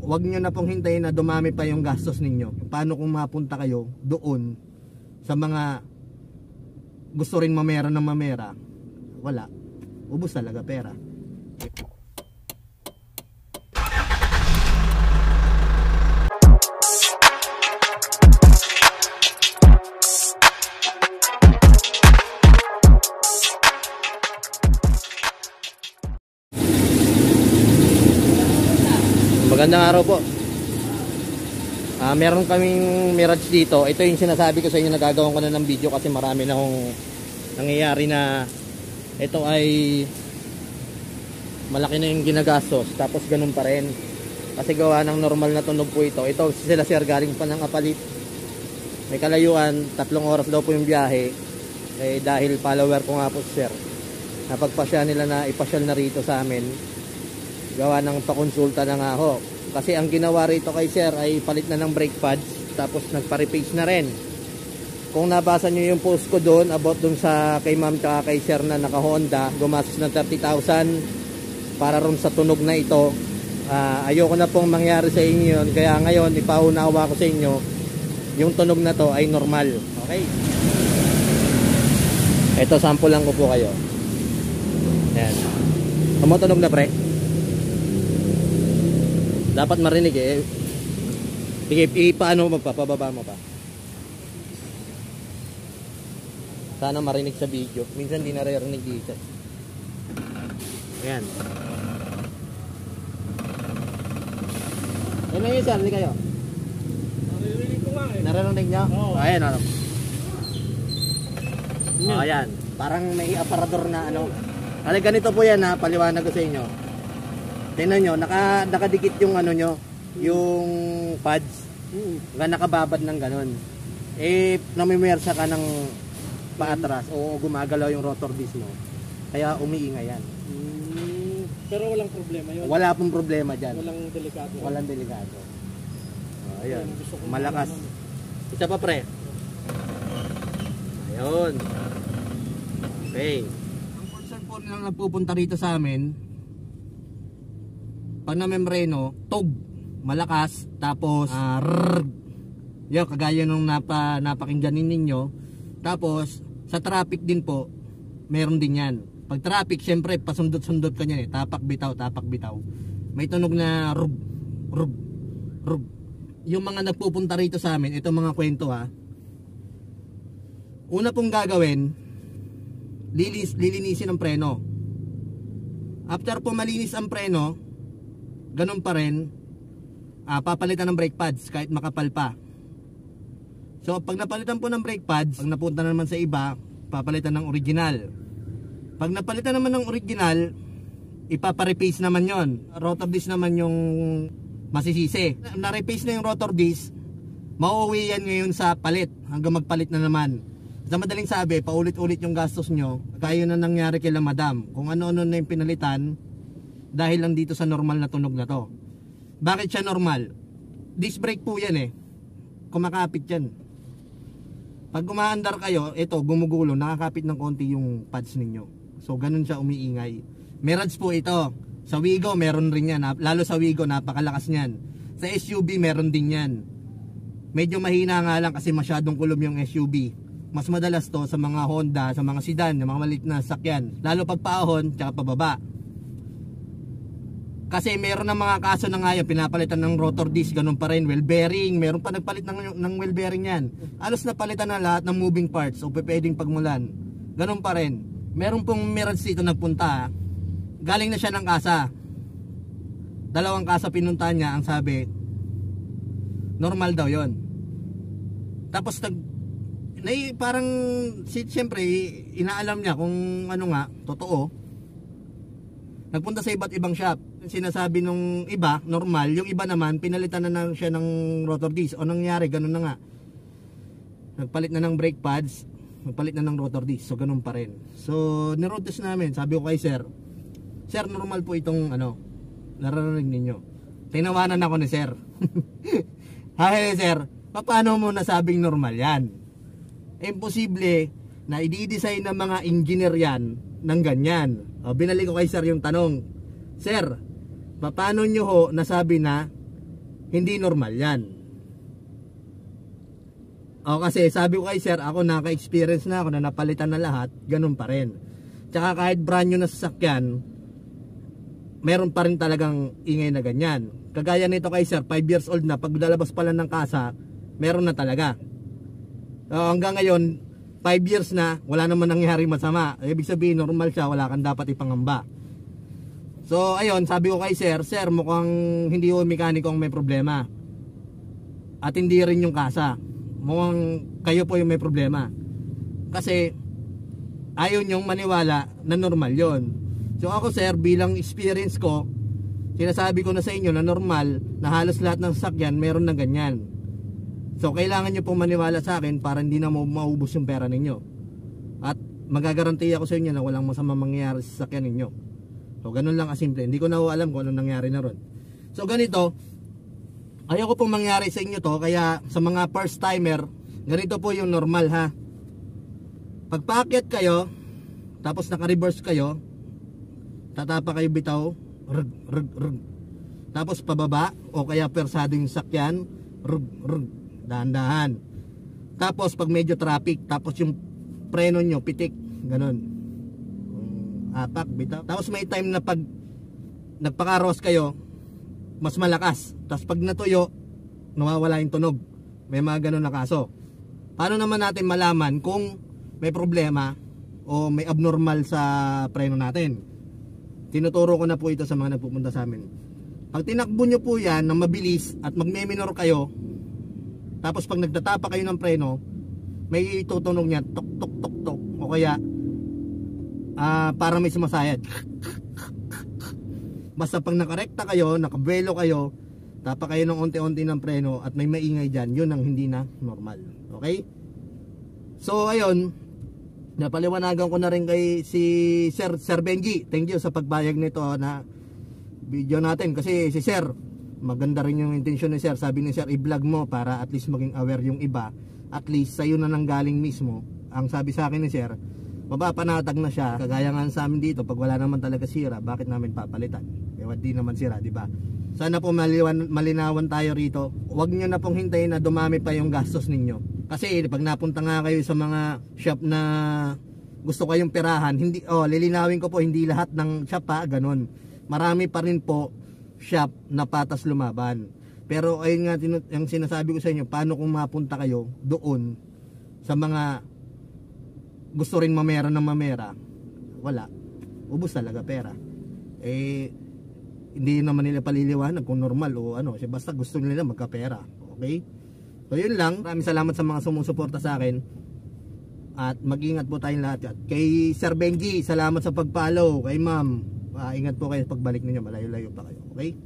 wag nyo na pong hintayin na dumami pa yung gastos ninyo. Paano kung mapunta kayo doon sa mga gusto rin mamera ng mamera? Wala, ubos talaga pera. Magandang araw po. Meron kaming Mirage dito. Ito yung sinasabi ko sa inyo, nagagawan ko na ng video kasi marami na akong nangyayari na ito ay malaki na yung ginagastos tapos ganun pa rin. Kasi gawa ng normal na tunog po ito. Ito sila sir galing pa ng Apalit. May kalayuan, 3 oras daw po yung biyahe. Dahil follower ko nga po sir, napagpasya nila na ipasyal na rito sa amin. Gawa ng pakonsulta na nga ho. Kasi ang ginawa rito kay sir ay palit na ng brake pads, tapos nagpa-repace na rin. Kung nabasa nyo yung post ko doon about doon sa kay ma'am tsaka kay sir na naka Honda, gumastos ng 30,000 para ron sa tunog na ito. Ayoko na pong mangyari sa inyo yun, kaya ngayon ipaunawa ko sa inyo yung tunog na to ay normal. Okay, ito sample lang ko po kayo. Ayan, tumutunog na pre. Dapat marinig eh. Sige, paano mo pa? Pababa mo pa. Sana marinig sa video. Minsan di naririnig dito. Ayan. Ano yun sir? Hindi kayo? Naririnig ko nga eh. Naririnig nyo? Oo. Ayan ano. Ayan. Parang may aparador na ano. Kasi ganito po yan ha. Paliwanag ko sa inyo. Tingnan nyo, nakadikit yung ano nyo, yung pads. Nakababad ng ganun. Namimersa ka ng paatras o gumagalaw yung rotor disc mo. Kaya umiingay yan. Pero walang problema yun? Wala pong problema dyan. Walang delikado? Walang delikado. Ayun, malakas. Isa pa pre. Ayun. Okay. Ang concern po nilang nagpupunta rito sa amin, pag na-membreno, tog, malakas, tapos yun, kagaya nung napakingganin ninyo. Tapos sa traffic din po meron din yan. Pag traffic, syempre pasundot-sundot ka niyan eh, tapak bitaw, may tunog na rug, rug, rug. Yung mga nagpupunta rito sa amin, ito mga kwento ha. Una pong gagawin, lilinisin ang preno. After po malinis ang preno, ganun pa rin, papalitan ng brake pads kahit makapal pa. So pag napalitan po ng brake pads, pag napunta na naman sa iba, papalitan ng original. Pag napalitan naman ng original, ipapa-repace naman yon. Rotor disc naman yung masisisi. Na-repace na yung rotor disc, mauuwi yan ngayon sa palit hanggang magpalit na naman. Sa madaling sabi, paulit-ulit yung gastos nyo. Kaya na nangyari kila madam. Kung ano-ano na yung pinalitan dahil lang dito sa normal na tunog na to. Bakit siya normal? Disc brake po yan eh. Kumakapit yan. Pag umaandar kayo, ito gumugulo, nakakapit ng konti yung pads ninyo. So ganun siya umiingay. Mirage po ito. Sa Wigo meron rin yan. Lalo sa Wigo napakalakas niyan. Sa SUV meron din yan. Medyo mahina nga lang kasi masyadong kulom yung SUV. Mas madalas to sa mga Honda, sa mga sedan, yung mga maliit na sakyan. Lalo pag paahon, tsaka pababa. Kasi meron ng mga kaso na nga yan, pinapalitan ng rotor disc, ganun pa rin, wheel bearing, meron pa nagpalit ng wheel bearing yan. Alos napalitan na lahat ng moving parts o pwedeng pagmulan. Ganun pa rin. Meron pong Mirage dito nagpunta, galing na siya ng kasa. 2 kasa pinuntahan niya, ang sabi, normal daw yon. Tapos parang siyempre inaalam niya kung ano nga, totoo. Nagpunta sa iba't ibang shop. Sinasabi nung iba, normal. Yung iba naman, pinalitan na siya ng rotor disc. O nangyari, ganun na nga. Nagpalit na ng brake pads, nagpalit na ng rotor disc. So, ganun pa rin. So, niroad test namin. Sabi ko kay sir, sir, normal po itong naririnig ninyo. Tinawanan ako ni sir. Hay sir, paano mo nasabing normal yan? Imposible na i-design ng mga engineer yan ng ganyan. Binalik ko kay sir yung tanong, sir, paano nyo ho nasabi na hindi normal yan. O kasi sabi ko kay sir, ako naka-experience na ako na napalitan na lahat, ganun pa rin. Tsaka kahit brand new na sasakyan, meron pa rin talagang ingay na ganyan. Kagaya nito kay sir, 5 years old na, pag lalabas pa lang ng kasa, meron na talaga. So, hanggang ngayon, 5 years na, wala naman nangyari masama. Ibig sabihin, normal siya, wala kang dapat ipangamba. So, ayun, sabi ko kay sir, sir, mukhang hindi yung mekaniko ang may problema. At hindi rin yung kasa. Mukhang kayo po yung may problema. Kasi, ayaw nyong maniwala na normal yon. So ako sir, bilang experience ko, sinasabi ko na sa inyo na normal, na halos lahat ng sasakyan meron na ganyan. So kailangan nyo pong maniwala sa akin para hindi na maubos yung pera ninyo. At magagaranti ako sa inyo na walang masama mangyayari sa sasakyan ninyo. So ganun lang kasimple. Hindi ko na alam kung anong nangyari na ron. So ganito, ayaw ko pong mangyari sa inyo to. Kaya sa mga first timer, ganito po yung normal ha. Pag paakyat kayo, tapos naka-reverse kayo, tatapa kayo bitaw, rug, rug, rug. Tapos pababa, o kaya persado yung sakyan, rug, rug, dahan-dahan. Tapos pag medyo traffic, tapos yung preno nyo, pitik, ganun. Apak, bitaw. Tapos may time na pag nagpakaros kayo, mas malakas. Tapos pag natuyo, nawawala yung tunog. May mga ganun na kaso. Paano naman natin malaman kung may problema o may abnormal sa preno natin? Tinuturo ko na po ito sa mga nagpupunta sa amin. Pag tinakbo nyo po yan ng mabilis at magme-minor kayo, tapos pag nagtatapa kayo ng preno, may itutunog niya tok tok tok tok, o kaya para may sumasayad. Basta pag nakarekta kayo, nakabuelo kayo, tapa kayo ng unti-unti ng preno at may maingay dyan, yun ang hindi na normal. Okay? So ayun, napaliwanagan ko na rin kay Sir Benji. Thank you sa pagbayag nito na video natin. Kasi si Sir, maganda rin yung intensyon ni Sir. Sabi ni Sir, i-vlog mo para at least maging aware yung iba. At least sa'yo na nanggaling mismo. Ang sabi sa akin ni Sir, mapapanatag na siya. Kagaya nga sa amin dito, pag wala naman talaga sira, bakit namin papalitan? Ewan di naman sira, di ba? Sana po malinawan tayo rito. Huwag nyo na pong hintayin na dumami pa yung gastos ninyo. Kasi pag napunta nga kayo sa mga shop na gusto kayong perahan, hindi, lilinawin ko po, hindi lahat ng shop ha, ganun. Marami pa rin po shop na patas lumaban. Pero ayun nga yung sinasabi ko sa inyo, paano kung mapunta kayo doon sa mga gusto rin mamera ng mamera, wala, ubos talaga pera. Hindi naman nila paliliwanag kung normal o ano, basta gusto nila magkapera. Okay? So yun lang, maraming salamat sa mga sumusuporta sa akin. At mag-ingat po tayong lahat. At kay Sir Benji, salamat sa pag-follow. Kay ma'am, ingat po kayo pagbalik ninyo, malayo-layo pa kayo. Okay?